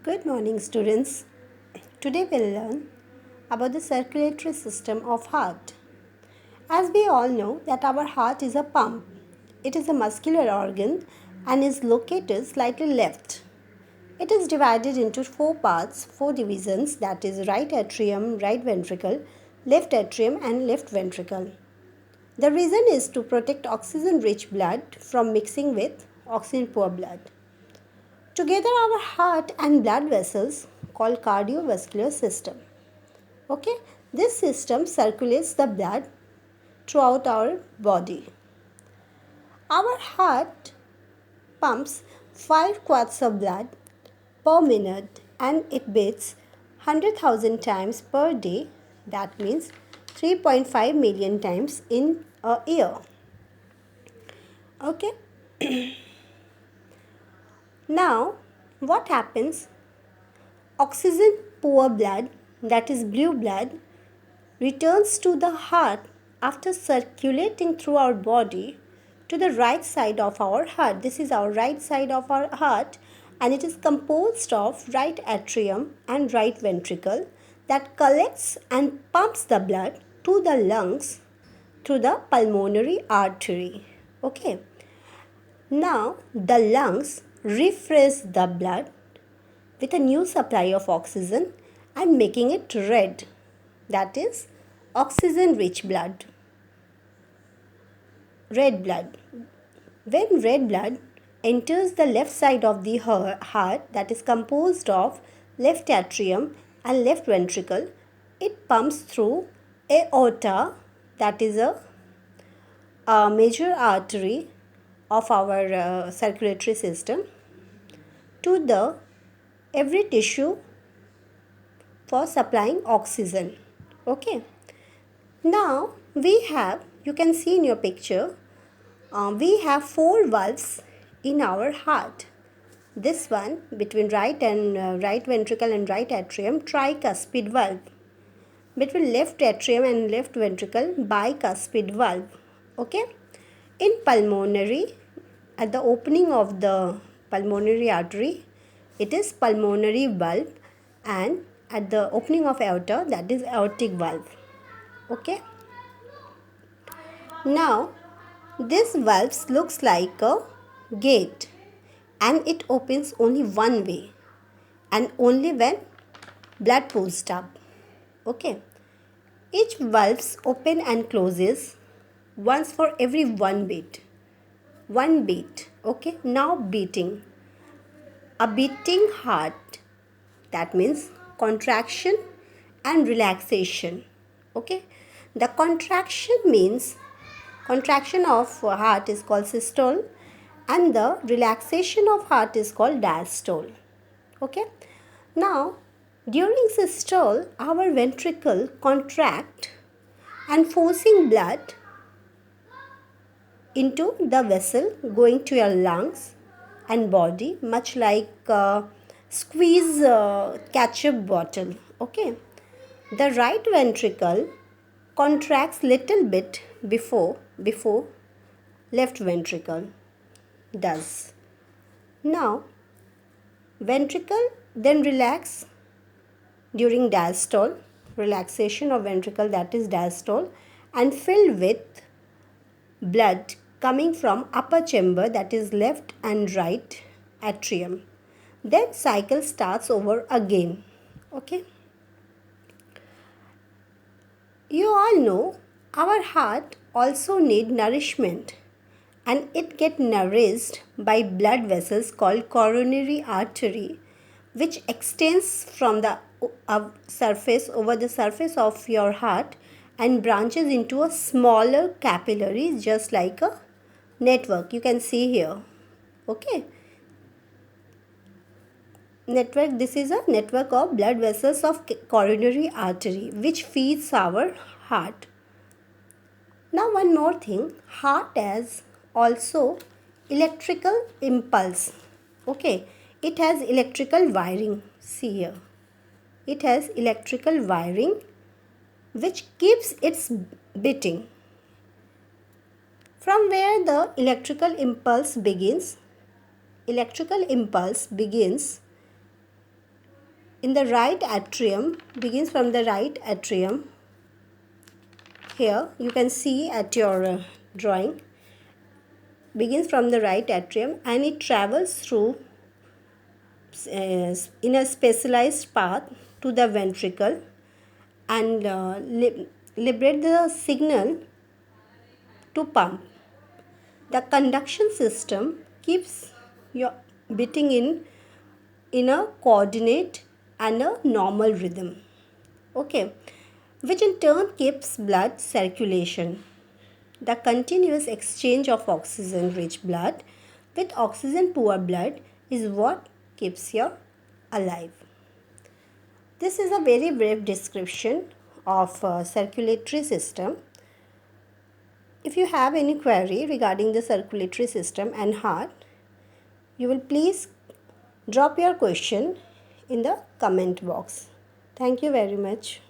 Good morning, students. Today we'll learn about the circulatory system of heart. As we all know that our heart is a pump. It is a muscular organ and is located slightly left. It is divided into four parts, four divisions, that is right atrium, right ventricle, left atrium and left ventricle. The reason is to protect oxygen-rich blood from mixing with oxygen-poor blood. Together our heart and blood vessels called cardiovascular system. Okay, this system circulates the blood throughout our body. Our heart pumps 5 quarts of blood per minute and it beats 100,000 times per day. That means 3.5 million times in a year. Okay. Now, what happens? Oxygen poor blood, that is blue blood, returns to the heart after circulating through our body to the right side of our heart. This is our right side of our heart and it is composed of right atrium and right ventricle that collects and pumps the blood to the lungs through the pulmonary artery. Okay. Now the lungs refresh the blood with a new supply of oxygen and making it red, that is oxygen rich blood. Red blood. When red blood enters the left side of the heart, that is composed of left atrium and left ventricle, it pumps through aorta, that is a major artery of our circulatory system, to the every tissue for supplying oxygen. Okay. Now you can see in your picture, we have 4 valves in our heart. This one between right ventricle and right atrium, tricuspid valve. Between left atrium and left ventricle, bicuspid valve. Okay. In pulmonary, at the opening of the pulmonary artery, it is pulmonary valve, and at the opening of aorta, that is aortic valve. Okay. Now this valve looks like a gate and it opens only one way and only when blood pulls up. Okay. Each valve open and closes once for every one beat. One beat. Okay. Now beating. A beating heart, that means contraction and relaxation. Okay. The contraction of heart is called systole and the relaxation of heart is called diastole. Okay. Now during systole our ventricle contract and forcing blood into the vessel going to your lungs and body, much like squeeze ketchup bottle. Okay. The right ventricle contracts little bit before left ventricle does. Now ventricle then relax during diastole, relaxation of ventricle, that is diastole, and filled with blood coming from upper chamber, that is left and right atrium. Then cycle starts over again. Okay. You all know our heart also need nourishment and it get nourished by blood vessels called coronary artery, which extends from the surface over the surface of your heart and branches into a smaller capillary just like a network. You can see here. Okay. Network. This is a network of blood vessels of coronary artery which feeds our heart. Now one more thing, heart has also electrical impulse. Okay, it has electrical wiring. See here, it has electrical wiring which keeps its beating. From where the electrical impulse begins in the right atrium, begins from the right atrium. Here you can see at your drawing, begins from the right atrium and it travels through in a specialized path to the ventricle and liberate the signal to pump. The conduction system keeps your beating in a coordinate and a normal rhythm. Okay, which in turn keeps blood circulation. The continuous exchange of oxygen rich blood with oxygen poor blood is what keeps you alive. This is a very brief description of circulatory system. If you have any query regarding the circulatory system and heart, you will please drop your question in the comment box. Thank you very much.